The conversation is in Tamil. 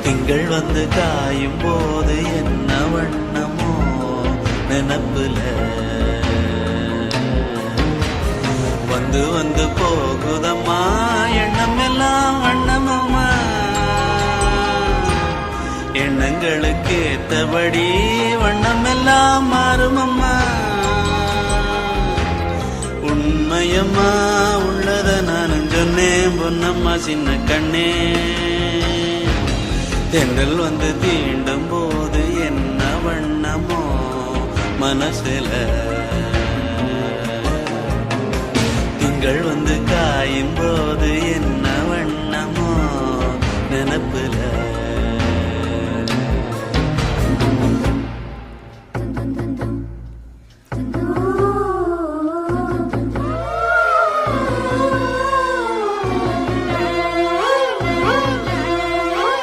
திங்கள் வந்து காயும் போது என்ன வண்ணமோ நினப்புல வந்து வந்து போகுதம்மா எண்ணம் எல்லாம் வண்ணமம்மா எண்ணங்களுக்கு ஏத்தபடி வண்ணம் எல்லாம் மாறுமம்மா உண்மையம்மா உள்ளத நானும் சொன்னேன் பொன்னம்மா சின்ன கண்ணே தென்றல் வந்து தீண்டும் போது என்ன வண்ணமோ மனசுல திங்கள் வந்து காயும் போது என்ன வண்ணமோ நினப்புல